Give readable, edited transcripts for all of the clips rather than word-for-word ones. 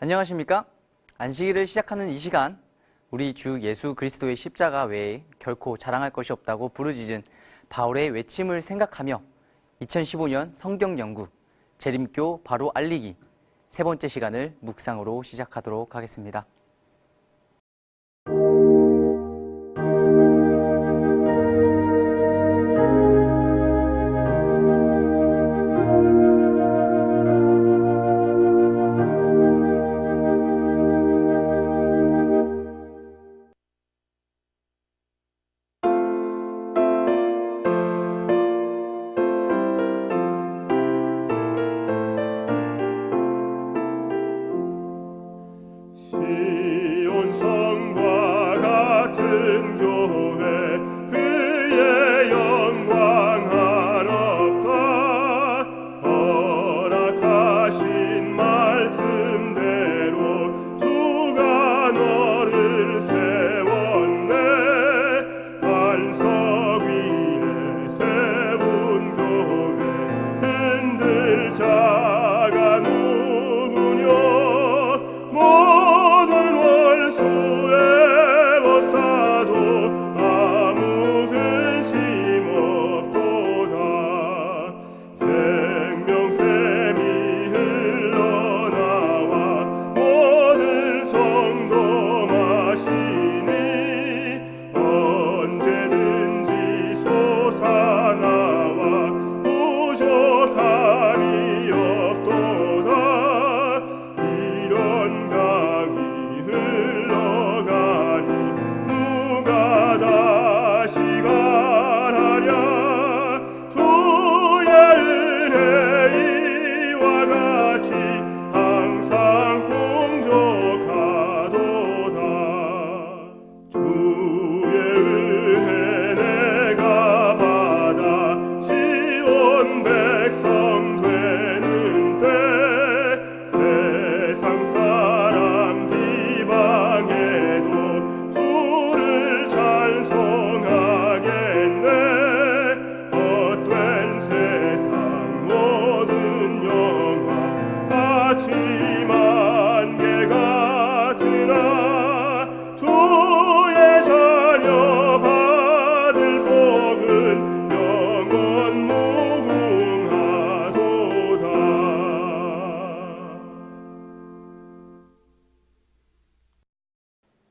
안녕하십니까? 안식일을 시작하는 이 시간, 우리 주 예수 그리스도의 십자가 외에 결코 자랑할 것이 없다고 부르짖은 바울의 외침을 생각하며 2015년 성경 연구 재림교 바로 알리기 세 번째 시간을 묵상으로 시작하도록 하겠습니다.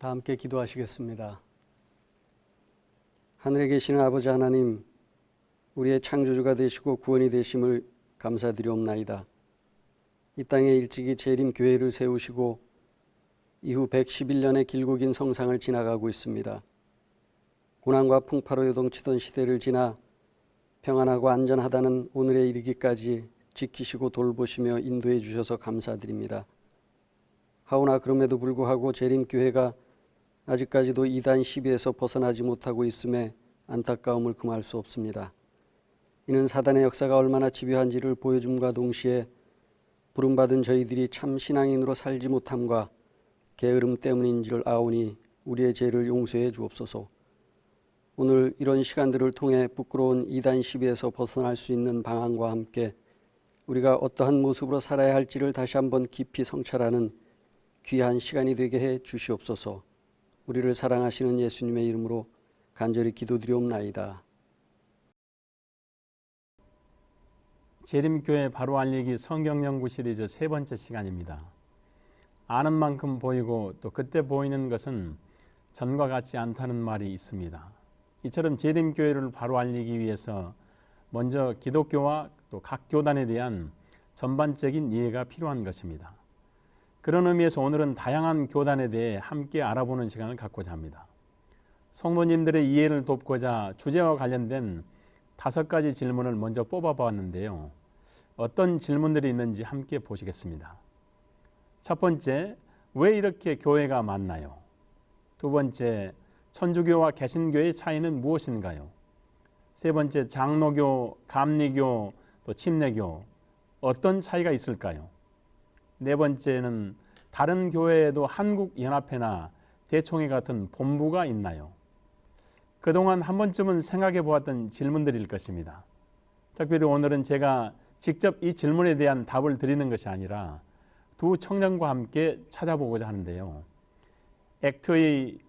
다 함께 기도하시겠습니다. 하늘에 계시는 아버지 하나님, 우리의 창조주가 되시고 구원이 되심을 감사드리옵나이다. 이 땅에 일찍이 재림교회를 세우시고 이후 111년의 길고 긴 성상을 지나가고 있습니다. 고난과 풍파로 요동치던 시대를 지나 평안하고 안전하다는 오늘에 이르기까지 지키시고 돌보시며 인도해 주셔서 감사드립니다. 하오나 그럼에도 불구하고 재림교회가 아직까지도 이단 시비에서 벗어나지 못하고 있음에 안타까움을 금할 수 없습니다. 이는 사단의 역사가 얼마나 집요한지를 보여줌과 동시에 부름받은 저희들이 참 신앙인으로 살지 못함과 게으름 때문인 줄 아오니 우리의 죄를 용서해 주옵소서. 오늘 이런 시간들을 통해 부끄러운 이단 시비에서 벗어날 수 있는 방안과 함께 우리가 어떠한 모습으로 살아야 할지를 다시 한번 깊이 성찰하는 귀한 시간이 되게 해 주시옵소서. 우리를 사랑하시는 예수님의 이름으로 간절히 기도드리옵나이다. 재림교회 바로 알리기 성경연구 시리즈 세 번째 시간입니다. 아는 만큼 보이고 또 그때 보이는 것은 전과 같지 않다는 말이 있습니다. 이처럼 재림교회를 바로 알리기 위해서 먼저 기독교와 또 각 교단에 대한 전반적인 이해가 필요한 것입니다. 그런 의미에서 오늘은 다양한 교단에 대해 함께 알아보는 시간을 갖고자 합니다. 성도님들의 이해를 돕고자 주제와 관련된 5가지 질문을 먼저 뽑아보았는데요. 어떤 질문들이 있는지 함께 보시겠습니다. 첫 번째, 왜 이렇게 교회가 많나요? 두 번째, 천주교와 개신교의 차이는 무엇인가요? 세 번째, 장로교, 감리교, 또 침례교 어떤 차이가 있을까요? 네 번째는 다른 교회에도 한국연합회나 대총회 같은 본부가 있나요? 그동안 한 번쯤은 생각해 보았던 질문들일 것입니다. 특별히 오늘은 제가 직접 이 질문에 대한 답을 드리는 것이 아니라 두 청년과 함께 찾아보고자 하는데요. 액터의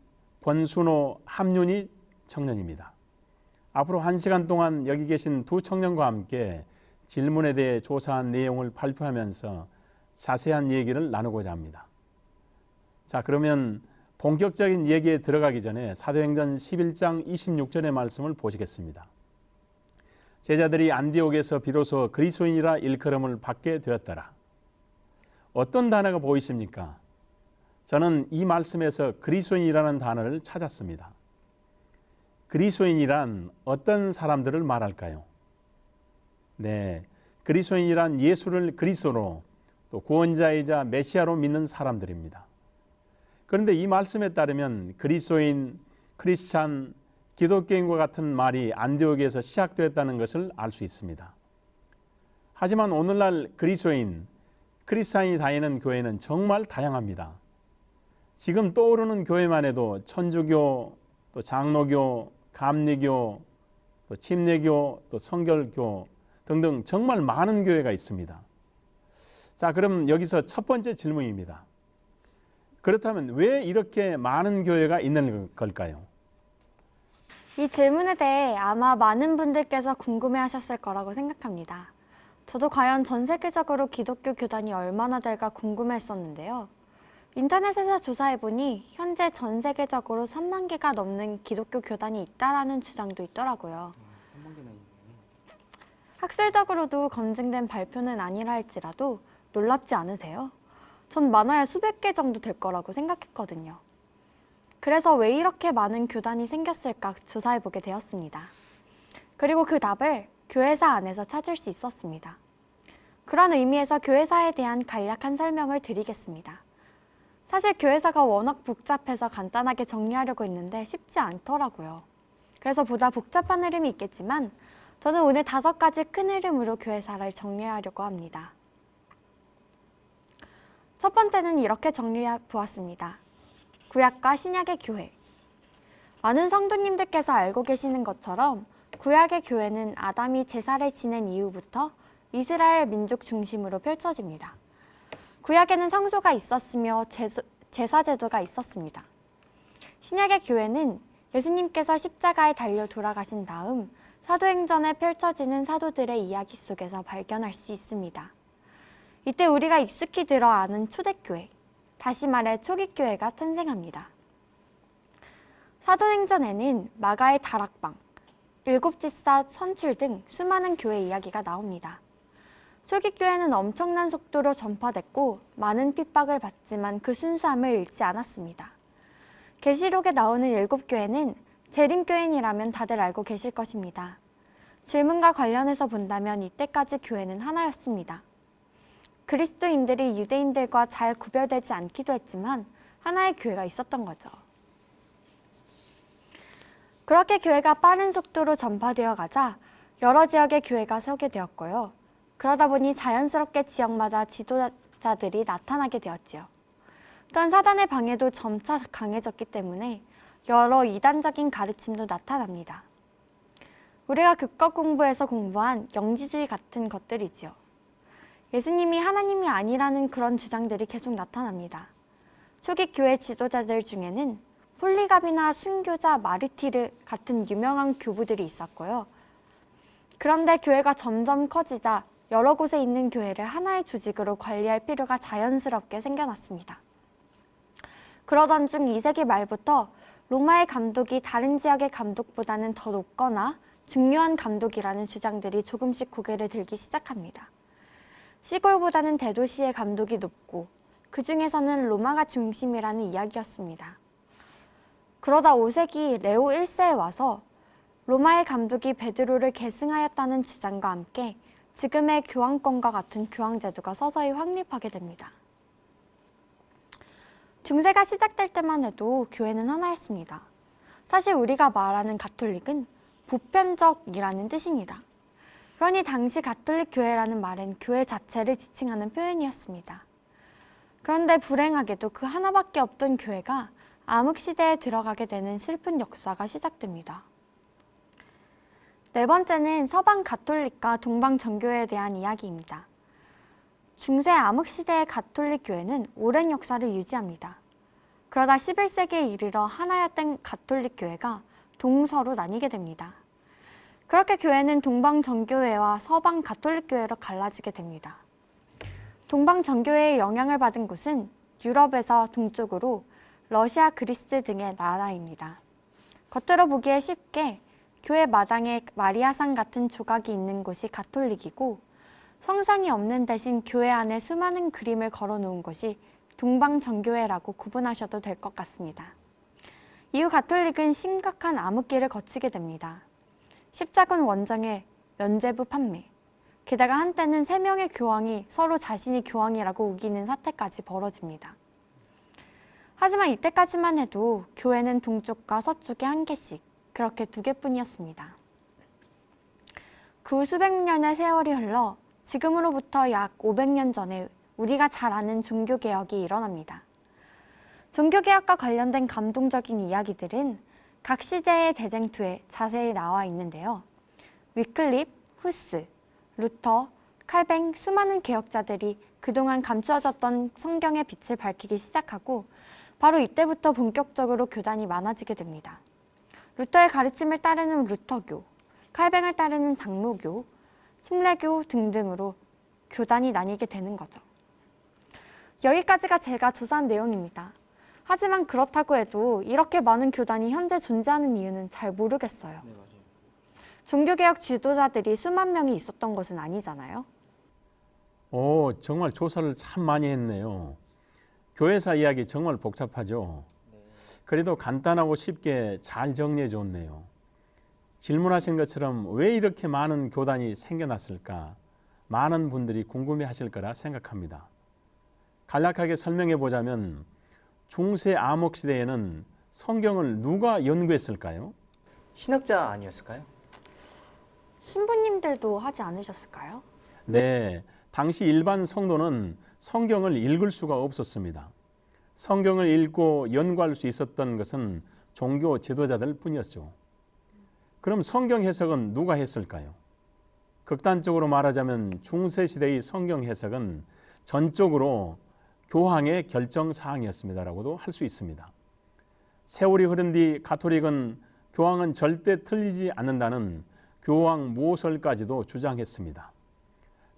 권순호, 함윤희 청년입니다. 앞으로 1시간 동안 여기 계신 두 청년과 함께 질문에 대해 조사한 내용을 발표하면서 자세한 얘기를 나누고자 합니다. 자, 그러면 본격적인 얘기에 들어가기 전에 사도행전 11장 26절의 말씀을 보시겠습니다. 제자들이 안디옥에서 비로소 그리스도인이라 일컬음을 받게 되었더라. 어떤 단어가 보이십니까? 저는 이 말씀에서 그리스도인이라는 단어를 찾았습니다. 그리스도인이란 어떤 사람들을 말할까요? 네, 그리스도인이란 예수를 그리스도로 또 구원자이자 메시아로 믿는 사람들입니다. 그런데 이 말씀에 따르면 그리스도인, 크리스찬, 기독교인과 같은 말이 안디옥에서 시작되었다는 것을 알 수 있습니다. 하지만 오늘날 그리스도인, 크리스찬이 다니는 교회는 정말 다양합니다. 지금 떠오르는 교회만 해도 천주교, 또 장로교, 감리교, 또 침례교, 또 성결교 등등 정말 많은 교회가 있습니다. 자, 그럼 여기서 첫 번째 질문입니다. 그렇다면 왜 이렇게 많은 교회가 있는 걸까요? 이 질문에 대해 아마 많은 분들께서 궁금해하셨을 거라고 생각합니다. 저도 과연 전 세계적으로 기독교 교단이 얼마나 될까 궁금했었는데요. 인터넷에서 조사해보니 현재 전 세계적으로 3만 개가 넘는 기독교 교단이 있다라는 주장도 있더라고요. 3만 개나 있네. 학술적으로도 검증된 발표는 아니라 할지라도 놀랍지 않으세요? 전 많아야 수백 개 정도 될 거라고 생각했거든요. 그래서 왜 이렇게 많은 교단이 생겼을까 조사해보게 되었습니다. 그리고 그 답을 교회사 안에서 찾을 수 있었습니다. 그런 의미에서 교회사에 대한 간략한 설명을 드리겠습니다. 사실 교회사가 워낙 복잡해서 간단하게 정리하려고 했는데 쉽지 않더라고요. 그래서 보다 복잡한 흐름이 있겠지만 저는 오늘 5가지 큰 흐름으로 교회사를 정리하려고 합니다. 첫 번째는 이렇게 정리해 보았습니다. 구약과 신약의 교회. 많은 성도님들께서 알고 계시는 것처럼 구약의 교회는 아담이 제사를 지낸 이후부터 이스라엘 민족 중심으로 펼쳐집니다. 구약에는 성소가 있었으며 제사 제도가 있었습니다. 신약의 교회는 예수님께서 십자가에 달려 돌아가신 다음 사도행전에 펼쳐지는 사도들의 이야기 속에서 발견할 수 있습니다. 이때 우리가 익숙히 들어 아는 초대교회, 다시 말해 초기교회가 탄생합니다. 사도행전에는 마가의 다락방, 일곱지사 선출 등 수많은 교회 이야기가 나옵니다. 초기교회는 엄청난 속도로 전파됐고 많은 핍박을 받지만 그 순수함을 잃지 않았습니다. 계시록에 나오는 7교회는 재림교인이라면 다들 알고 계실 것입니다. 질문과 관련해서 본다면 이때까지 교회는 하나였습니다. 그리스도인들이 유대인들과 잘 구별되지 않기도 했지만 하나의 교회가 있었던 거죠. 그렇게 교회가 빠른 속도로 전파되어 가자 여러 지역의 교회가 서게 되었고요. 그러다 보니 자연스럽게 지역마다 지도자들이 나타나게 되었지요. 또한 사단의 방해도 점차 강해졌기 때문에 여러 이단적인 가르침도 나타납니다. 우리가 교과 공부에서 공부한 영지주의 같은 것들이지요. 예수님이 하나님이 아니라는 그런 주장들이 계속 나타납니다. 초기 교회 지도자들 중에는 폴리갑이나 순교자 마르티르 같은 유명한 교부들이 있었고요. 그런데 교회가 점점 커지자 여러 곳에 있는 교회를 하나의 조직으로 관리할 필요가 자연스럽게 생겨났습니다. 그러던 중 2세기 말부터 로마의 감독이 다른 지역의 감독보다는 더 높거나 중요한 감독이라는 주장들이 조금씩 고개를 들기 시작합니다. 시골보다는 대도시의 감독이 높고 그 중에서는 로마가 중심이라는 이야기였습니다. 그러다 5세기 레오 1세에 와서 로마의 감독이 베드로를 계승하였다는 주장과 함께 지금의 교황권과 같은 교황제도가 서서히 확립하게 됩니다. 중세가 시작될 때만 해도 교회는 하나였습니다. 사실 우리가 말하는 가톨릭은 보편적이라는 뜻입니다. 그러니 당시 가톨릭 교회라는 말은 교회 자체를 지칭하는 표현이었습니다. 그런데 불행하게도 그 하나밖에 없던 교회가 암흑시대에 들어가게 되는 슬픈 역사가 시작됩니다. 네 번째는 서방 가톨릭과 동방 정교회에 대한 이야기입니다. 중세 암흑시대의 가톨릭 교회는 오랜 역사를 유지합니다. 그러다 11세기에 이르러 하나였던 가톨릭 교회가 동서로 나뉘게 됩니다. 그렇게 교회는 동방 정교회와 서방 가톨릭 교회로 갈라지게 됩니다. 동방 정교회의 영향을 받은 곳은 유럽에서 동쪽으로 러시아, 그리스 등의 나라입니다. 겉으로 보기에 쉽게 교회 마당에 마리아상 같은 조각이 있는 곳이 가톨릭이고, 성상이 없는 대신 교회 안에 수많은 그림을 걸어놓은 것이 동방 정교회라고 구분하셔도 될 것 같습니다. 이후 가톨릭은 심각한 암흑기를 거치게 됩니다. 십자군 원정에 면죄부 판매, 게다가 한때는 3명의 교황이 서로 자신이 교황이라고 우기는 사태까지 벌어집니다. 하지만 이때까지만 해도 교회는 동쪽과 서쪽에 한 개씩, 그렇게 2개뿐이었습니다. 그 후 수백 년의 세월이 흘러 지금으로부터 약 500년 전에 우리가 잘 아는 종교개혁이 일어납니다. 종교개혁과 관련된 감동적인 이야기들은 각 시대의 대쟁투에 자세히 나와 있는데요. 위클립, 후스, 루터, 칼뱅 수많은 개혁자들이 그동안 감추어졌던 성경의 빛을 밝히기 시작하고 바로 이때부터 본격적으로 교단이 많아지게 됩니다. 루터의 가르침을 따르는 루터교, 칼뱅을 따르는 장로교, 침례교 등등으로 교단이 나뉘게 되는 거죠. 여기까지가 제가 조사한 내용입니다. 하지만 그렇다고 해도 이렇게 많은 교단이 현재 존재하는 이유는 잘 모르겠어요. 네, 맞아요. 종교개혁 지도자들이 수만 명이 있었던 것은 아니잖아요. 오, 정말 조사를 참 많이 했네요. 교회사 이야기 정말 복잡하죠. 그래도 간단하고 쉽게 잘 정리해 줬네요. 질문하신 것처럼 왜 이렇게 많은 교단이 생겨났을까? 많은 분들이 궁금해 하실 거라 생각합니다. 간략하게 설명해 보자면 중세 암흑 시대에는 성경을 누가 연구했을까요? 신학자 아니었을까요? 신부님들도 하지 않으셨을까요? 네, 당시 일반 성도는 성경을 읽을 수가 없었습니다. 성경을 읽고 연구할 수 있었던 것은 종교 지도자들 뿐이었죠. 그럼 성경 해석은 누가 했을까요? 극단적으로 말하자면 중세시대의 성경 해석은 전적으로 교황의 결정 사항이었습니다라고도 할 수 있습니다. 세월이 흐른 뒤 가톨릭은 교황은 절대 틀리지 않는다는 교황 모설까지도 주장했습니다.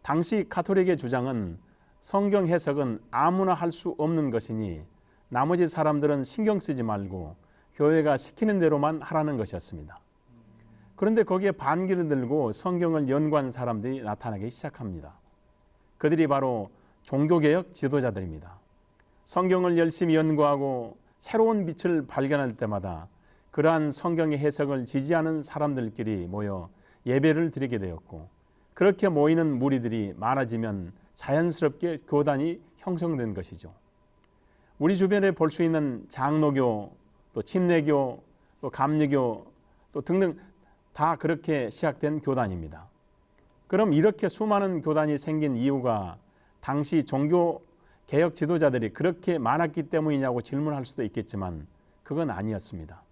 당시 가톨릭의 주장은 성경 해석은 아무나 할 수 없는 것이니 나머지 사람들은 신경 쓰지 말고 교회가 시키는 대로만 하라는 것이었습니다. 그런데 거기에 반기를 들고 성경을 연구한 사람들이 나타나기 시작합니다. 그들이 바로 종교개혁 지도자들입니다. 성경을 열심히 연구하고 새로운 빛을 발견할 때마다 그러한 성경의 해석을 지지하는 사람들끼리 모여 예배를 드리게 되었고, 그렇게 모이는 무리들이 많아지면 자연스럽게 교단이 형성된 것이죠. 우리 주변에 볼 수 있는 장로교, 또 침례교, 또 감리교, 또 등등 다 그렇게 시작된 교단입니다. 그럼 이렇게 수많은 교단이 생긴 이유가 당시 종교 개혁 지도자들이 그렇게 많았기 때문이냐고 질문할 수도 있겠지만 그건 아니었습니다.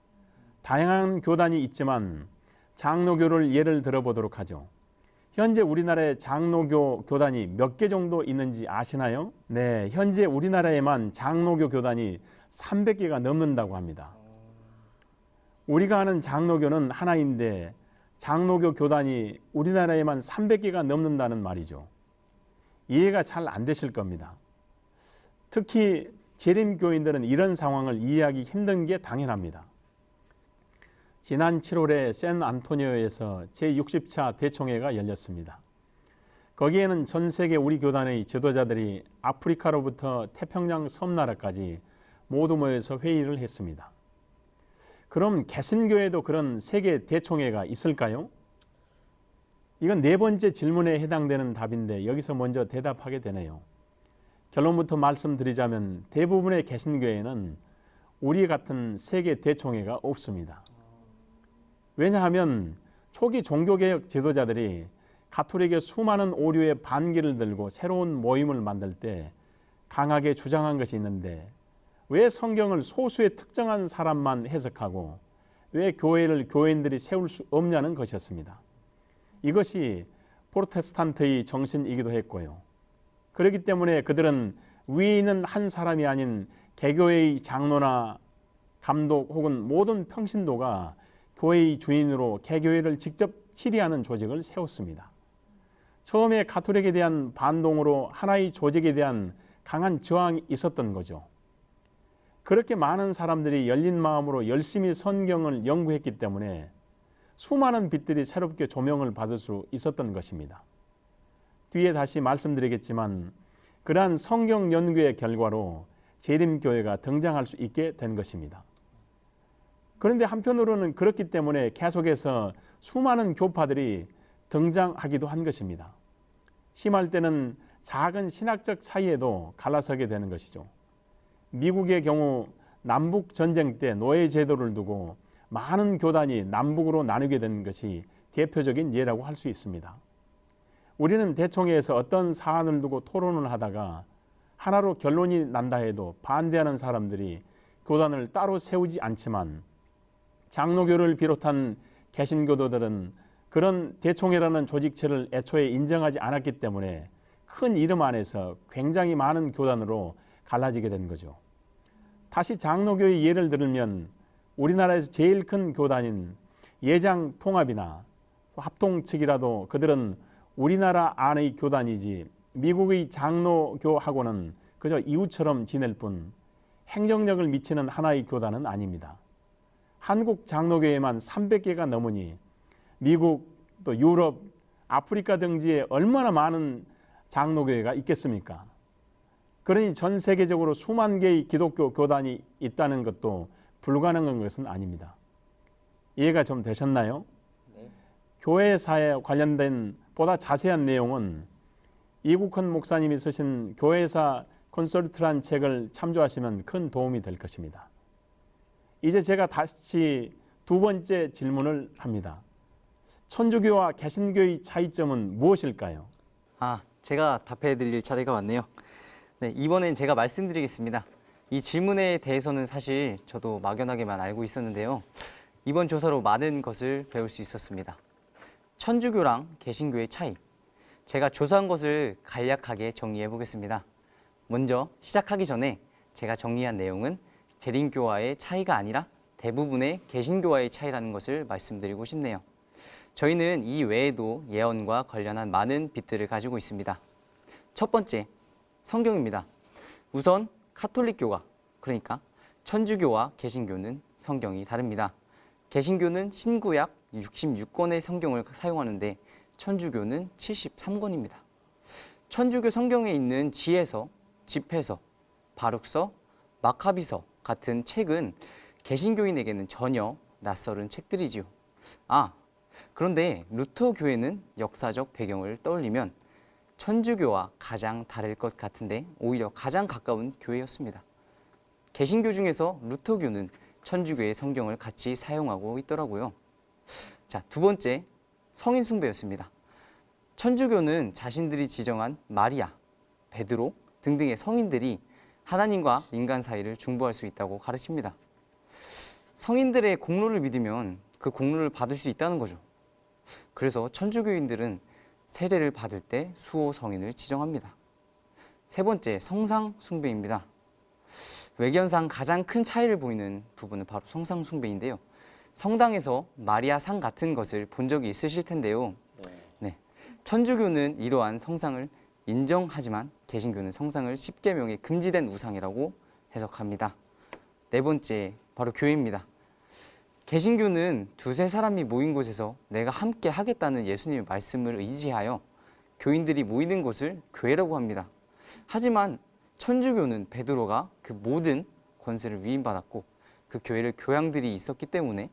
다양한 교단이 있지만 장로교를 예를 들어보도록 하죠. 현재 우리나라에 장로교 교단이 몇 개 정도 있는지 아시나요? 네, 현재 우리나라에만 장로교 교단이 300개가 넘는다고 합니다. 우리가 아는 장로교는 하나인데 장로교 교단이 우리나라에만 300개가 넘는다는 말이죠. 이해가 잘 안 되실 겁니다. 특히 재림교인들은 이런 상황을 이해하기 힘든 게 당연합니다. 지난 7월에 샌안토니오에서 제60차 대총회가 열렸습니다. 거기에는 전 세계 우리 교단의 지도자들이 아프리카로부터 태평양 섬나라까지 모두 모여서 회의를 했습니다. 그럼 개신교에도 그런 세계 대총회가 있을까요? 이건 4번째 질문에 해당되는 답인데 여기서 먼저 대답하게 되네요. 결론부터 말씀드리자면 대부분의 개신교회는 우리 같은 세계 대총회가 없습니다. 왜냐하면 초기 종교개혁 지도자들이 가톨릭의 수많은 오류의 반기를 들고 새로운 모임을 만들 때 강하게 주장한 것이 있는데, 왜 성경을 소수의 특정한 사람만 해석하고 왜 교회를 교인들이 세울 수 없냐는 것이었습니다. 이것이 프로테스탄트의 정신이기도 했고요. 그렇기 때문에 그들은 위에 있는 한 사람이 아닌 개교회의 장로나 감독 혹은 모든 평신도가 교회의 주인으로 개교회를 직접 치리하는 조직을 세웠습니다. 처음에 가톨릭에 대한 반동으로 하나의 조직에 대한 강한 저항이 있었던 거죠. 그렇게 많은 사람들이 열린 마음으로 열심히 성경을 연구했기 때문에 수많은 빛들이 새롭게 조명을 받을 수 있었던 것입니다. 뒤에 다시 말씀드리겠지만 그러한 성경 연구의 결과로 재림교회가 등장할 수 있게 된 것입니다. 그런데 한편으로는 그렇기 때문에 계속해서 수많은 교파들이 등장하기도 한 것입니다. 심할 때는 작은 신학적 차이에도 갈라서게 되는 것이죠. 미국의 경우 남북 전쟁 때 노예 제도를 두고 많은 교단이 남북으로 나누게 된 것이 대표적인 예라고 할 수 있습니다. 우리는 대총회에서 어떤 사안을 두고 토론을 하다가 하나로 결론이 난다 해도 반대하는 사람들이 교단을 따로 세우지 않지만 장로교를 비롯한 개신교도들은 그런 대총회라는 조직체를 애초에 인정하지 않았기 때문에 큰 이름 안에서 굉장히 많은 교단으로 갈라지게 된 거죠. 다시 장로교의 예를 들면 우리나라에서 제일 큰 교단인 예장통합이나 합동 측이라도 그들은 우리나라 안의 교단이지 미국의 장로교하고는 그저 이웃처럼 지낼 뿐 행정력을 미치는 하나의 교단은 아닙니다. 한국 장로교회만 300개가 넘으니 미국 또 유럽, 아프리카 등지에 얼마나 많은 장로교회가 있겠습니까? 그러니 전 세계적으로 수만 개의 기독교 교단이 있다는 것도 불가능한 것은 아닙니다. 이해가 좀 되셨나요? 네. 교회사에 관련된 보다 자세한 내용은 이국헌 목사님이 쓰신 교회사 콘설트란 책을 참조하시면 큰 도움이 될 것입니다. 이제 제가 다시 두 번째 질문을 합니다. 천주교와 개신교의 차이점은 무엇일까요? 제가 답해 드릴 차례가 왔네요. 네, 이번엔 제가 말씀드리겠습니다. 이 질문에 대해서는 사실 저도 막연하게만 알고 있었는데요. 이번 조사로 많은 것을 배울 수 있었습니다. 천주교랑 개신교의 차이. 제가 조사한 것을 간략하게 정리해 보겠습니다. 먼저 시작하기 전에 제가 정리한 내용은 재림교와의 차이가 아니라 대부분의 개신교와의 차이라는 것을 말씀드리고 싶네요. 저희는 이 외에도 예언과 관련한 많은 빛들을 가지고 있습니다. 첫 번째, 성경입니다. 우선 카톨릭교가, 그러니까 천주교와 개신교는 성경이 다릅니다. 개신교는 신구약 66권의 성경을 사용하는데 천주교는 73권입니다. 천주교 성경에 있는 지혜서, 집회서, 바룩서, 마카비서 같은 책은 개신교인에게는 전혀 낯설은 책들이지요. 그런데 루터 교회는 역사적 배경을 떠올리면 천주교와 가장 다를 것 같은데 오히려 가장 가까운 교회였습니다. 개신교 중에서 루터교는 천주교의 성경을 같이 사용하고 있더라고요. 자, 두 번째, 성인 숭배였습니다. 천주교는 자신들이 지정한 마리아, 베드로 등등의 성인들이 하나님과 인간 사이를 중보할 수 있다고 가르칩니다. 성인들의 공로를 믿으면 그 공로를 받을 수 있다는 거죠. 그래서 천주교인들은 세례를 받을 때 수호 성인을 지정합니다. 세 번째, 성상 숭배입니다. 외견상 가장 큰 차이를 보이는 부분은 바로 성상 숭배인데요. 성당에서 마리아 상 같은 것을 본 적이 있으실 텐데요. 네. 천주교는 이러한 성상을 인정하지만 개신교는 성상을 10계명에 금지된 우상이라고 해석합니다. 네 번째, 바로 교회입니다. 개신교는 두세 사람이 모인 곳에서 내가 함께 하겠다는 예수님의 말씀을 의지하여 교인들이 모이는 곳을 교회라고 합니다. 하지만 천주교는 베드로가 그 모든 권세를 위임받았고 그 교회를 교양들이 있었기 때문에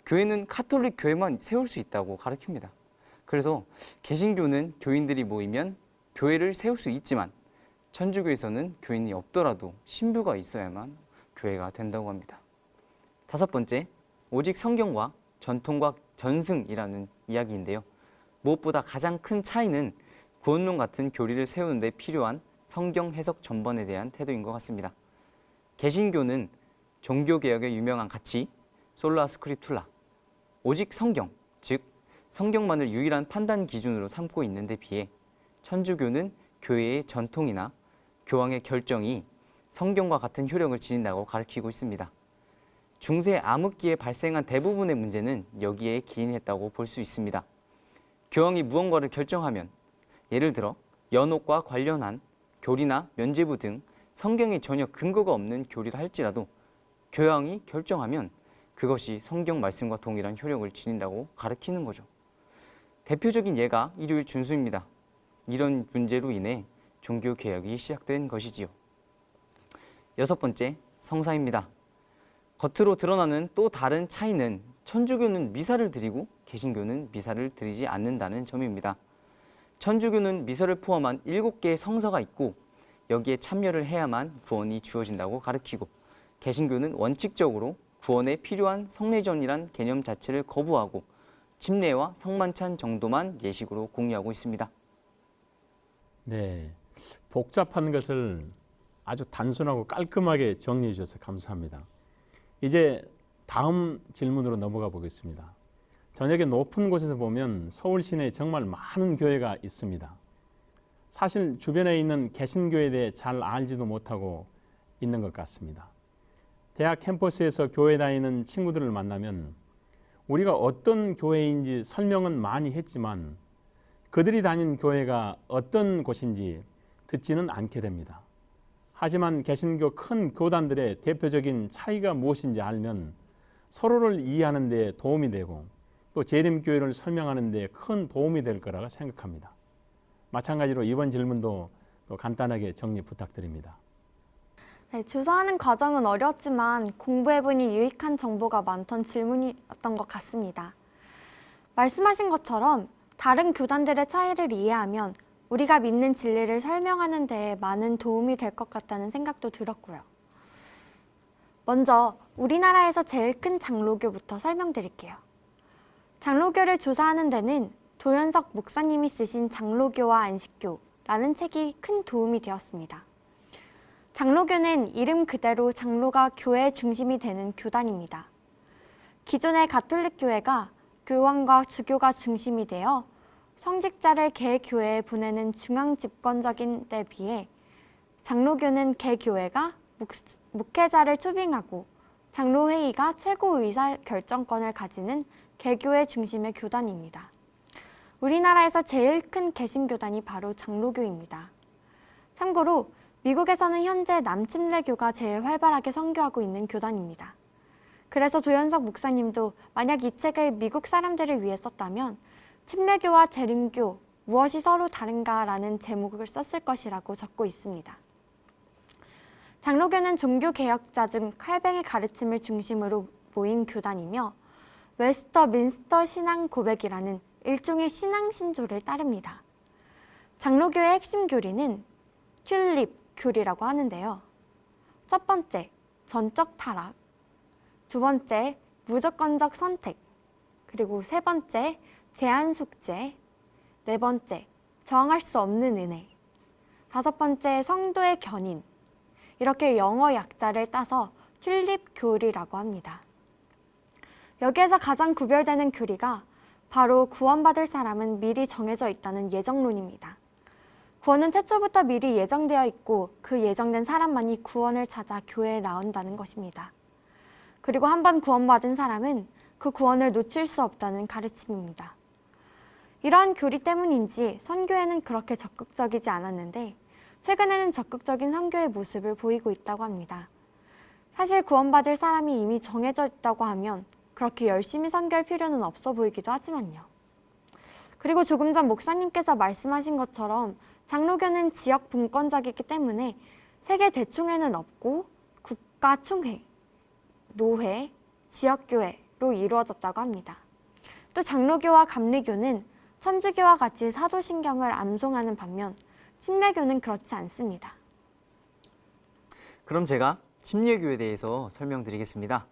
교회는 카톨릭 교회만 세울 수 있다고 가르칩니다. 그래서 개신교는 교인들이 모이면 교회를 세울 수 있지만 천주교에서는 교인이 없더라도 신부가 있어야만 교회가 된다고 합니다. 다섯 번째, 오직 성경과 전통과 전승이라는 이야기인데요. 무엇보다 가장 큰 차이는 구원론 같은 교리를 세우는 데 필요한 성경 해석 전반에 대한 태도인 것 같습니다. 개신교는 종교개혁의 유명한 가치, 솔라 스크립툴라, 오직 성경, 즉 성경만을 유일한 판단 기준으로 삼고 있는 데 비해 천주교는 교회의 전통이나 교황의 결정이 성경과 같은 효력을 지닌다고 가르치고 있습니다. 중세 암흑기에 발생한 대부분의 문제는 여기에 기인했다고 볼 수 있습니다. 교황이 무언가를 결정하면, 예를 들어 연옥과 관련한 교리나 면죄부 등 성경에 전혀 근거가 없는 교리를 할지라도 교황이 결정하면 그것이 성경 말씀과 동일한 효력을 지닌다고 가르치는 거죠. 대표적인 예가 일요일 준수입니다. 이런 문제로 인해 종교개혁이 시작된 것이지요. 6번째, 성사입니다. 겉으로 드러나는 또 다른 차이는 천주교는 미사를 드리고 개신교는 미사를 드리지 않는다는 점입니다. 천주교는 미사를 포함한 7개의 성서가 있고 여기에 참여를 해야만 구원이 주어진다고 가르치고, 개신교는 원칙적으로 구원에 필요한 성례전이란 개념 자체를 거부하고 침례와 성만찬 정도만 예식으로 공유하고 있습니다. 네, 복잡한 것을 아주 단순하고 깔끔하게 정리해 주셔서 감사합니다. 이제 다음 질문으로 넘어가 보겠습니다. 저녁에 높은 곳에서 보면 서울 시내에 정말 많은 교회가 있습니다. 사실 주변에 있는 개신교에 대해 잘 알지도 못하고 있는 것 같습니다. 대학 캠퍼스에서 교회 다니는 친구들을 만나면 우리가 어떤 교회인지 설명은 많이 했지만 그들이 다닌 교회가 어떤 곳인지 듣지는 않게 됩니다. 하지만 개신교 큰 교단들의 대표적인 차이가 무엇인지 알면 서로를 이해하는 데 도움이 되고 또 재림교회를 설명하는 데 큰 도움이 될 거라고 생각합니다. 마찬가지로 이번 질문도 또 간단하게 정리 부탁드립니다. 네, 조사하는 과정은 어려웠지만 공부해보니 유익한 정보가 많던 질문이었던 것 같습니다. 말씀하신 것처럼 다른 교단들의 차이를 이해하면 우리가 믿는 진리를 설명하는 데 많은 도움이 될 것 같다는 생각도 들었고요. 먼저 우리나라에서 제일 큰 장로교부터 설명드릴게요. 장로교를 조사하는 데는 도연석 목사님이 쓰신 장로교와 안식교라는 책이 큰 도움이 되었습니다. 장로교는 이름 그대로 장로가 교회의 중심이 되는 교단입니다. 기존의 가톨릭 교회가 교황과 주교가 중심이 되어 성직자를 개교회에 보내는 중앙 집권적인 데 비해 장로교는 개교회가 목회자를 초빙하고 장로회의가 최고 의사 결정권을 가지는 개교회 중심의 교단입니다. 우리나라에서 제일 큰 개신교단이 바로 장로교입니다. 참고로 미국에서는 현재 남침례교가 제일 활발하게 선교하고 있는 교단입니다. 그래서 도연석 목사님도 만약 이 책을 미국 사람들을 위해 썼다면 침례교와 재림교 무엇이 서로 다른가라는 제목을 썼을 것이라고 적고 있습니다. 장로교는 종교개혁자 중 칼뱅의 가르침을 중심으로 모인 교단이며 웨스터민스터 신앙 고백이라는 일종의 신앙 신조를 따릅니다. 장로교의 핵심 교리는 튤립 교리라고 하는데요. 첫 번째, 전적 타락. 두 번째, 무조건적 선택. 그리고 세 번째, 제한 속죄. 네 번째, 저항할 수 없는 은혜. 다섯 번째, 성도의 견인. 이렇게 영어 약자를 따서 튤립 교리라고 합니다. 여기에서 가장 구별되는 교리가 바로 구원받을 사람은 미리 정해져 있다는 예정론입니다. 구원은 태초부터 미리 예정되어 있고 그 예정된 사람만이 구원을 찾아 교회에 나온다는 것입니다. 그리고 한번 구원받은 사람은 그 구원을 놓칠 수 없다는 가르침입니다. 이러한 교리 때문인지 선교회는 그렇게 적극적이지 않았는데 최근에는 적극적인 선교의 모습을 보이고 있다고 합니다. 사실 구원받을 사람이 이미 정해져 있다고 하면 그렇게 열심히 선교할 필요는 없어 보이기도 하지만요. 그리고 조금 전 목사님께서 말씀하신 것처럼 장로교는 지역 분권적이기 때문에 세계 대총회는 없고 국가총회, 노회, 지역교회로 이루어졌다고 합니다. 또 장로교와 감리교는 천주교와 같이 사도신경을 암송하는 반면 침례교는 그렇지 않습니다. 그럼 제가 침례교에 대해서 설명드리겠습니다.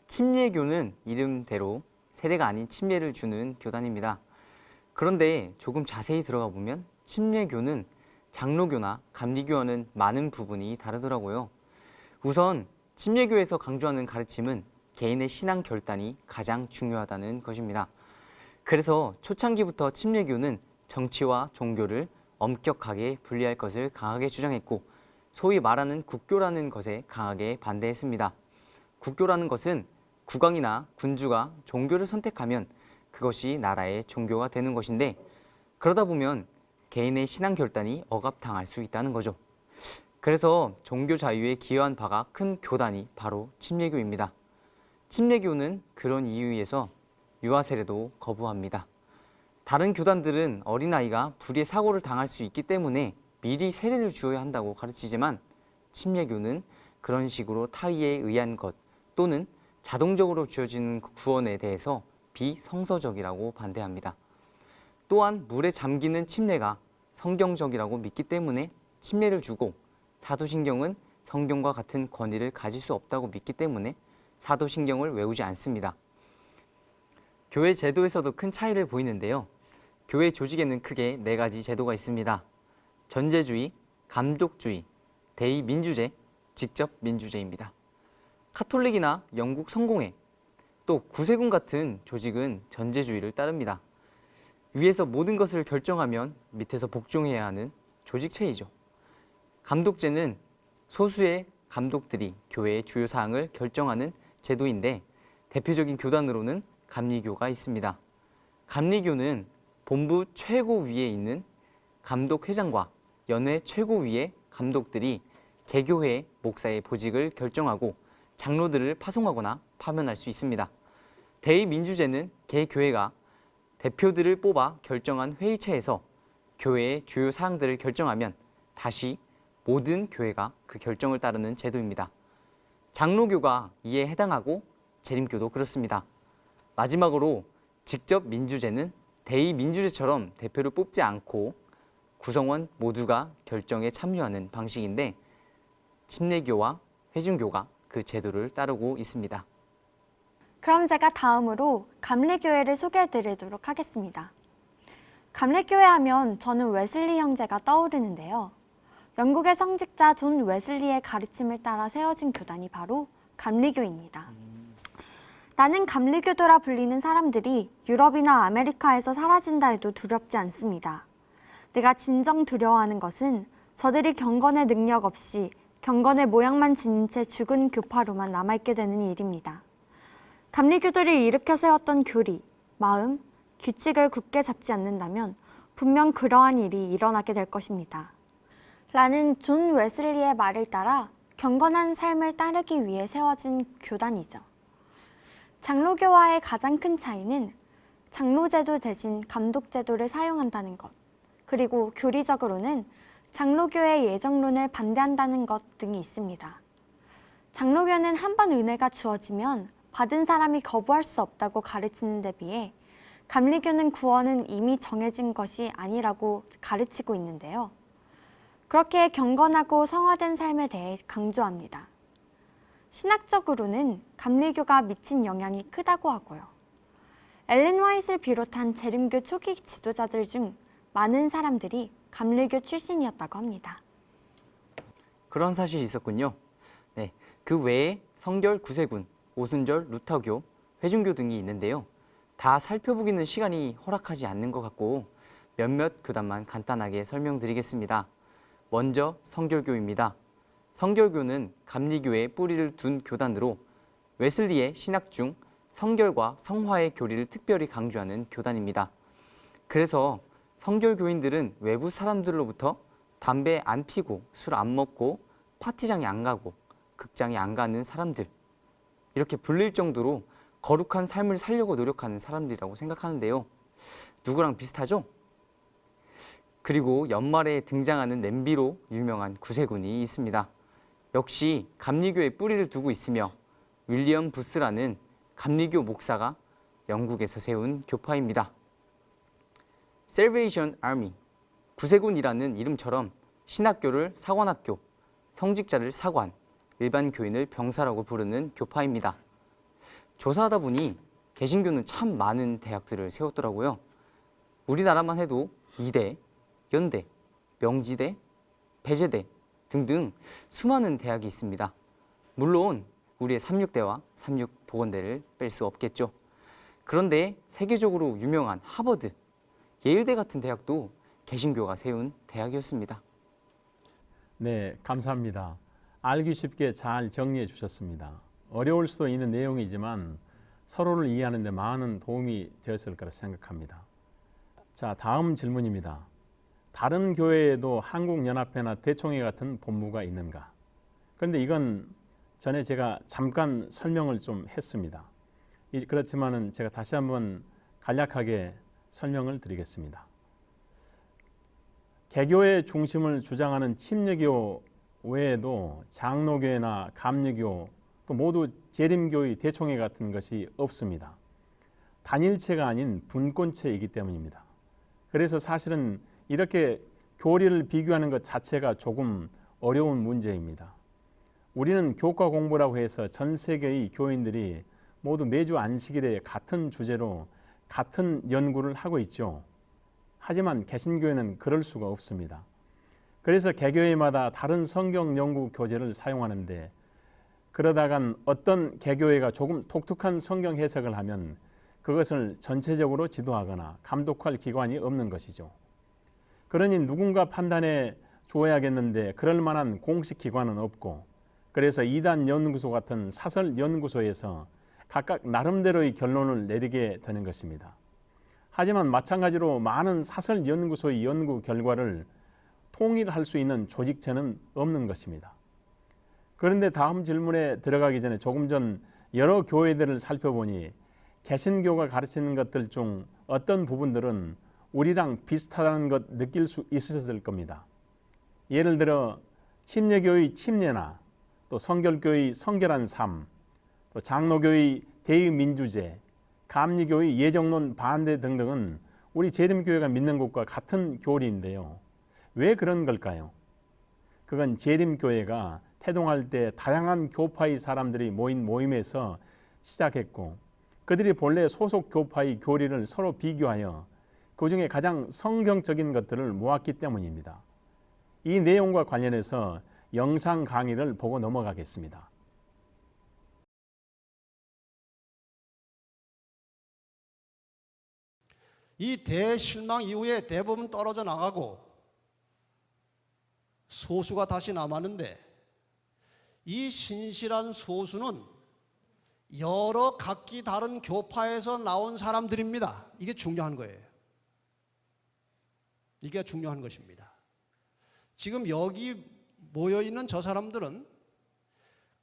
침례교는 이름대로 세례가 아닌 침례를 주는 교단입니다. 그런데 조금 자세히 들어가 보면 침례교는 장로교나 감리교와는 많은 부분이 다르더라고요. 우선 침례교에서 강조하는 가르침은 개인의 신앙 결단이 가장 중요하다는 것입니다. 그래서 초창기부터 침례교는 정치와 종교를 엄격하게 분리할 것을 강하게 주장했고 소위 말하는 국교라는 것에 강하게 반대했습니다. 국교라는 것은 국왕이나 군주가 종교를 선택하면 그것이 나라의 종교가 되는 것인데 그러다 보면 개인의 신앙 결단이 억압당할 수 있다는 거죠. 그래서 종교 자유에 기여한 바가 큰 교단이 바로 침례교입니다. 침례교는 그런 이유에서 유아 세례도 거부합니다. 다른 교단들은 어린아이가 불의의 사고를 당할 수 있기 때문에 미리 세례를 주어야 한다고 가르치지만 침례교는 그런 식으로 타의에 의한 것 또는 자동적으로 주어지는 구원에 대해서 비성서적이라고 반대합니다. 또한 물에 잠기는 침례가 성경적이라고 믿기 때문에 침례를 주고 사도신경은 성경과 같은 권위를 가질 수 없다고 믿기 때문에 사도신경을 외우지 않습니다. 교회 제도에서도 큰 차이를 보이는데요. 교회 조직에는 크게 4가지 제도가 있습니다. 전제주의, 감독주의, 대의민주제, 직접민주제입니다. 카톨릭이나 영국 성공회, 또 구세군 같은 조직은 전제주의를 따릅니다. 위에서 모든 것을 결정하면 밑에서 복종해야 하는 조직체이죠. 감독제는 소수의 감독들이 교회의 주요 사항을 결정하는 제도인데 대표적인 교단으로는 감리교가 있습니다. 감리교는 본부 최고위에 있는 감독회장과 연회 최고위의 감독들이 개교회 목사의 보직을 결정하고 장로들을 파송하거나 파면할 수 있습니다. 대의민주제는 개교회가 대표들을 뽑아 결정한 회의체에서 교회의 주요 사항들을 결정하면 다시 모든 교회가 그 결정을 따르는 제도입니다. 장로교가 이에 해당하고 재림교도 그렇습니다. 마지막으로 직접민주제는 대의민주제처럼 대표를 뽑지 않고 구성원 모두가 결정에 참여하는 방식인데 침례교와 회중교가 그 제도를 따르고 있습니다. 그럼 제가 다음으로 감리교회를 소개해드리도록 하겠습니다. 감리교회 하면 저는 웨슬리 형제가 떠오르는데요. 영국의 성직자 존 웨슬리의 가르침을 따라 세워진 교단이 바로 감리교입니다. 나는 감리교도라 불리는 사람들이 유럽이나 아메리카에서 사라진다 해도 두렵지 않습니다. 내가 진정 두려워하는 것은 저들이 경건의 능력 없이 경건의 모양만 지닌 채 죽은 교파로만 남아있게 되는 일입니다. 감리교도를 일으켜 세웠던 교리, 마음, 규칙을 굳게 잡지 않는다면 분명 그러한 일이 일어나게 될 것입니다. 라는 존 웨슬리의 말을 따라 경건한 삶을 따르기 위해 세워진 교단이죠. 장로교와의 가장 큰 차이는 장로제도 대신 감독제도를 사용한다는 것, 그리고 교리적으로는 장로교의 예정론을 반대한다는 것 등이 있습니다. 장로교는 한 번 은혜가 주어지면 받은 사람이 거부할 수 없다고 가르치는 데 비해 감리교는 구원은 이미 정해진 것이 아니라고 가르치고 있는데요. 그렇게 경건하고 성화된 삶에 대해 강조합니다. 신학적으로는 감리교가 미친 영향이 크다고 하고요. 엘렌 화이트를 비롯한 재림교 초기 지도자들 중 많은 사람들이 감리교 출신이었다고 합니다. 그런 사실이 있었군요. 네, 그 외에 성결 구세군, 오순절 루터교, 회중교 등이 있는데요. 다 살펴보기는 시간이 허락하지 않는 것 같고 몇몇 교단만 간단하게 설명드리겠습니다. 먼저 성결교입니다. 성결교는 감리교에 뿌리를 둔 교단으로 웨슬리의 신학 중 성결과 성화의 교리를 특별히 강조하는 교단입니다. 그래서 성결교인들은 외부 사람들로부터 담배 안 피고 술 안 먹고 파티장에 안 가고 극장에 안 가는 사람들, 이렇게 불릴 정도로 거룩한 삶을 살려고 노력하는 사람들이라고 생각하는데요. 누구랑 비슷하죠? 그리고 연말에 등장하는 냄비로 유명한 구세군이 있습니다. 역시 감리교에 뿌리를 두고 있으며 윌리엄 부스라는 감리교 목사가 영국에서 세운 교파입니다. Salvation Army, 구세군이라는 이름처럼 신학교를 사관학교, 성직자를 사관, 일반 교인을 병사라고 부르는 교파입니다. 조사하다 보니 개신교는 참 많은 대학들을 세웠더라고요. 우리나라만 해도 이대, 연대, 명지대, 배제대 등등 수많은 대학이 있습니다. 물론 우리의 삼육대와 삼육보건대를 뺄 수 없겠죠. 그런데 세계적으로 유명한 하버드, 예일대 같은 대학도 개신교가 세운 대학이었습니다. 네, 감사합니다. 알기 쉽게 잘 정리해 주셨습니다. 어려울 수도 있는 내용이지만 서로를 이해하는 데 많은 도움이 되었을 거라 생각합니다. 자, 다음 질문입니다. 다른 교회에도 한국연합회나 대총회 같은 본부가 있는가? 그런데 이건 전에 제가 잠깐 설명을 좀 했습니다. 그렇지만은 제가 다시 한번 간략하게 설명을 드리겠습니다. 개교의 중심을 주장하는 침례교 외에도 장로교회나 감리교 또 모두 재림교의 대총회 같은 것이 없습니다. 단일체가 아닌 분권체이기 때문입니다. 그래서 사실은 이렇게 교리를 비교하는 것 자체가 조금 어려운 문제입니다. 우리는 교과 공부라고 해서 전 세계의 교인들이 모두 매주 안식일에 같은 주제로 같은 연구를 하고 있죠. 하지만 개신교회는 그럴 수가 없습니다. 그래서 개교회마다 다른 성경 연구 교재를 사용하는데 그러다간 어떤 개교회가 조금 독특한 성경 해석을 하면 그것을 전체적으로 지도하거나 감독할 기관이 없는 것이죠. 그러니 누군가 판단해 주어야겠는데 그럴 만한 공식 기관은 없고 그래서 이단 연구소 같은 사설 연구소에서 각각 나름대로의 결론을 내리게 되는 것입니다. 하지만 마찬가지로 많은 사설 연구소의 연구 결과를 통일할 수 있는 조직체는 없는 것입니다. 그런데 다음 질문에 들어가기 전에 조금 전 여러 교회들을 살펴보니 개신교가 가르치는 것들 중 어떤 부분들은 우리랑 비슷하다는 것 느낄 수 있으셨을 겁니다. 예를 들어 침례교의 침례나 또 성결교의 성결한 삶, 또 장로교의 대의민주제, 감리교의 예정론 반대 등등은 우리 재림교회가 믿는 것과 같은 교리인데요. 왜 그런 걸까요? 그건 재림교회가 태동할 때 다양한 교파의 사람들이 모인 모임에서 시작했고 그들이 본래 소속 교파의 교리를 서로 비교하여 그 중에 가장 성경적인 것들을 모았기 때문입니다. 이 내용과 관련해서 영상 강의를 보고 넘어가겠습니다. 이 대실망 이후에 대부분 떨어져 나가고 소수가 다시 남았는데 이 신실한 소수는 여러 각기 다른 교파에서 나온 사람들입니다. 이게 중요한 거예요. 이게 중요한 것입니다. 지금 여기 모여있는 저 사람들은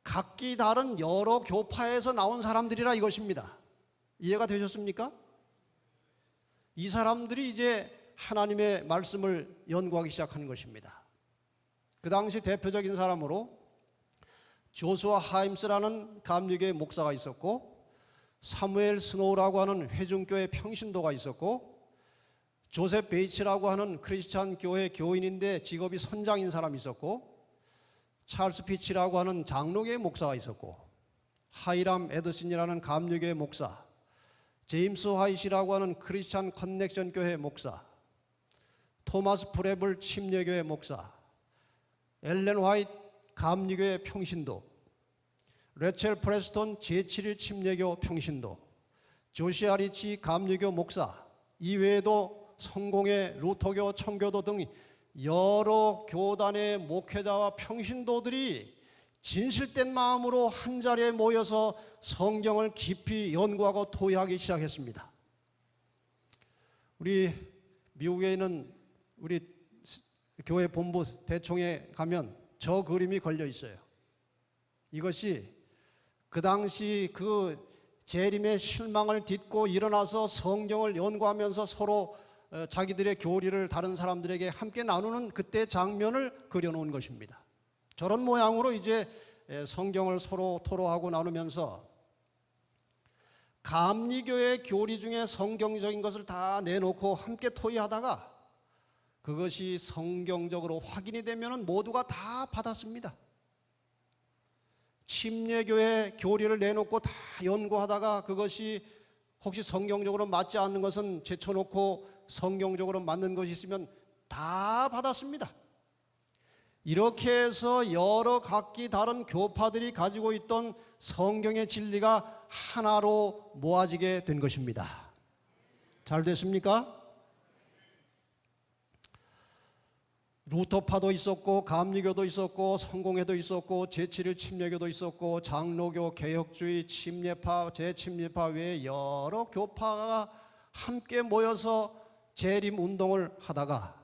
각기 다른 여러 교파에서 나온 사람들이라 이것입니다. 이해가 되셨습니까? 이 사람들이 이제 하나님의 말씀을 연구하기 시작하는 것입니다. 그 당시 대표적인 사람으로 조슈아 하임스라는 감리교회 목사가 있었고 사무엘 스노우라고 하는 회중교회 평신도가 있었고 조셉 베이츠라고 하는 크리스찬 교회 교인인데 직업이 선장인 사람이 있었고 찰스 피치라고 하는 장로교회 목사가 있었고 하이람 에드슨이라는 감리교회 목사, 제임스 화이트라고 하는 크리스찬 커넥션 교회 목사, 토마스 프레블 침례교회 목사, 엘렌 화이트 감리교회 평신도, 레첼 프레스톤 제7일 침례교 평신도, 조시아 리치 감리교 목사, 이외에도 성공회, 루터교, 청교도 등 여러 교단의 목회자와 평신도들이 진실된 마음으로 한자리에 모여서 성경을 깊이 연구하고 토의하기 시작했습니다. 우리 미국에 있는 우리 교회 본부 대총회 가면 저 그림이 걸려 있어요. 이것이 그 당시 그 재림의 실망을 딛고 일어나서 성경을 연구하면서 서로 자기들의 교리를 다른 사람들에게 함께 나누는 그때 장면을 그려놓은 것입니다. 저런 모양으로 이제 성경을 서로 토로하고 나누면서 감리교의 교리 중에 성경적인 것을 다 내놓고 함께 토의하다가 그것이 성경적으로 확인이 되면 모두가 다 받았습니다. 침례교의 교리를 내놓고 다 연구하다가 그것이 혹시 성경적으로 맞지 않는 것은 제쳐놓고 성경적으로 맞는 것이 있으면 다 받았습니다. 이렇게 해서 여러 각기 다른 교파들이 가지고 있던 성경의 진리가 하나로 모아지게 된 것입니다. 잘 됐습니까? 루터파도 있었고 감리교도 있었고 성공회도 있었고 제7일 침례교도 있었고 장로교, 개혁주의, 침례파, 재침례파 외에 여러 교파가 함께 모여서 재림 운동을 하다가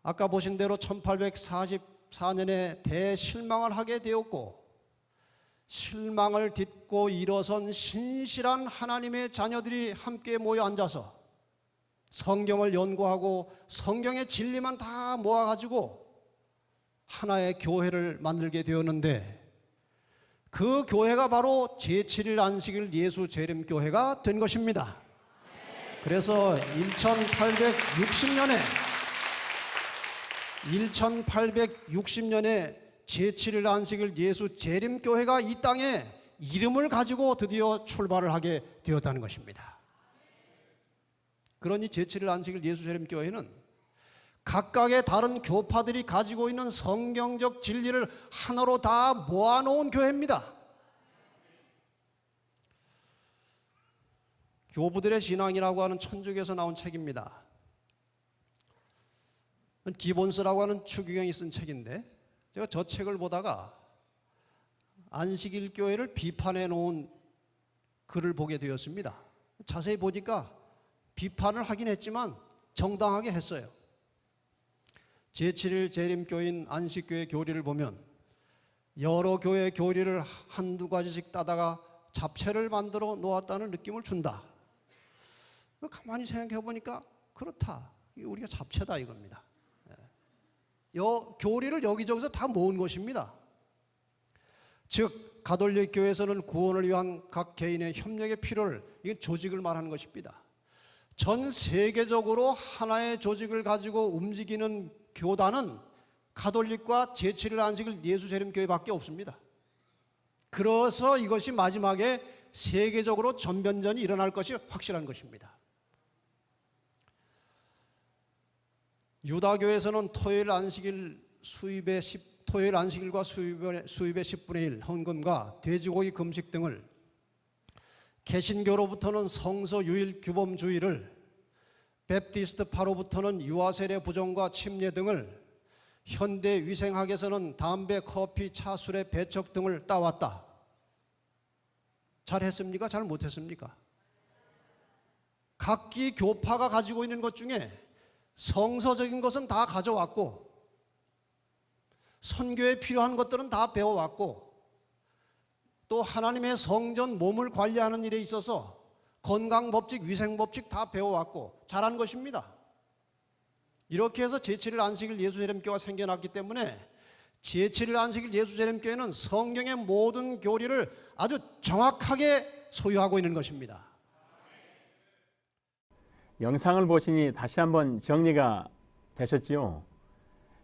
아까 보신 대로 1844년에 대실망을 하게 되었고, 실망을 딛고 일어선 신실한 하나님의 자녀들이 함께 모여 앉아서 성경을 연구하고 성경의 진리만 다 모아가지고 하나의 교회를 만들게 되었는데, 그 교회가 바로 제7일 안식일 예수 재림교회가 된 것입니다. 그래서 1860년에 제7일 안식일 예수 재림교회가 이 땅에 이름을 가지고 드디어 출발을 하게 되었다는 것입니다. 그러니 제7일 안식일 예수 재림교회는 각각의 다른 교파들이 가지고 있는 성경적 진리를 하나로 다 모아놓은 교회입니다. 교부들의 신앙이라고 하는 천주교에서 나온 책입니다. 기본서라고 하는 추기경이 쓴 책인데, 제가 저 책을 보다가 안식일 교회를 비판해 놓은 글을 보게 되었습니다. 자세히 보니까 비판을 하긴 했지만 정당하게 했어요. 제7일 재림교인 안식교회 교리를 보면 여러 교회 교리를 한두 가지씩 따다가 잡채를 만들어 놓았다는 느낌을 준다. 가만히 생각해 보니까 그렇다. 이게 우리가 잡채다 이겁니다. 교리를 여기저기서 다 모은 것입니다. 즉 가톨릭 교회에서는 구원을 위한 각 개인의 협력의 필요를, 이게 조직을 말하는 것입니다. 전 세계적으로 하나의 조직을 가지고 움직이는 교단은 가톨릭과 제7일 안식일 예수 재림교회밖에 없습니다. 그래서 이것이 마지막에 세계적으로 전변전이 일어날 것이 확실한 것입니다. 유다교에서는 토요일 안식일과 수입의 10분의 1 헌금과 돼지고기 금식 등을, 개신교로부터는 성서 유일 규범주의를, 베프티스트파로부터는 유아세례 부정과 침례 등을, 현대 위생학에서는 담배, 커피, 차, 술의 배척 등을 따왔다. 잘했습니까? 잘 못했습니까? 각기 교파가 가지고 있는 것 중에 성서적인 것은 다 가져왔고, 선교에 필요한 것들은 다 배워왔고, 또 하나님의 성전 몸을 관리하는 일에 있어서 건강법칙, 위생법칙 다 배워왔고 잘한 것입니다. 이렇게 해서 제7일 안식일 예수 재림교회가 생겨났기 때문에 제7일 안식일 예수 재림교회는 성경의 모든 교리를 아주 정확하게 소유하고 있는 것입니다. 영상을 보시니 다시 한번 정리가 되셨지요?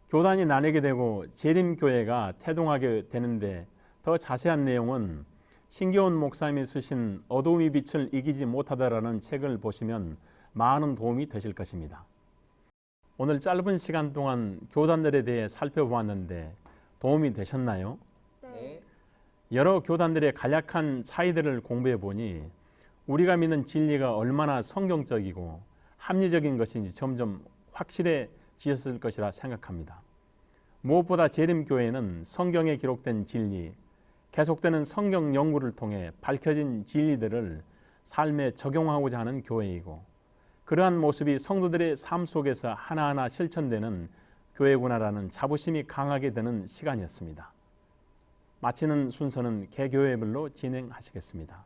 교단이 나뉘게 되고 재림교회가 태동하게 되는데 더 자세한 내용은 신교훈 목사님이 쓰신 어둠의 빛을 이기지 못하다라는 책을 보시면 많은 도움이 되실 것입니다. 오늘 짧은 시간 동안 교단들에 대해 살펴보았는데 도움이 되셨나요? 네. 여러 교단들의 간략한 차이들을 공부해 보니 우리가 믿는 진리가 얼마나 성경적이고 합리적인 것인지 점점 확실해지셨을 것이라 생각합니다. 무엇보다 재림교회는 성경에 기록된 진리, 계속되는 성경 연구를 통해 밝혀진 진리들을 삶에 적용하고자 하는 교회이고, 그러한 모습이 성도들의 삶 속에서 하나하나 실천되는 교회구나라는 자부심이 강하게 되는 시간이었습니다. 마치는 순서는 개교회별로 진행하시겠습니다.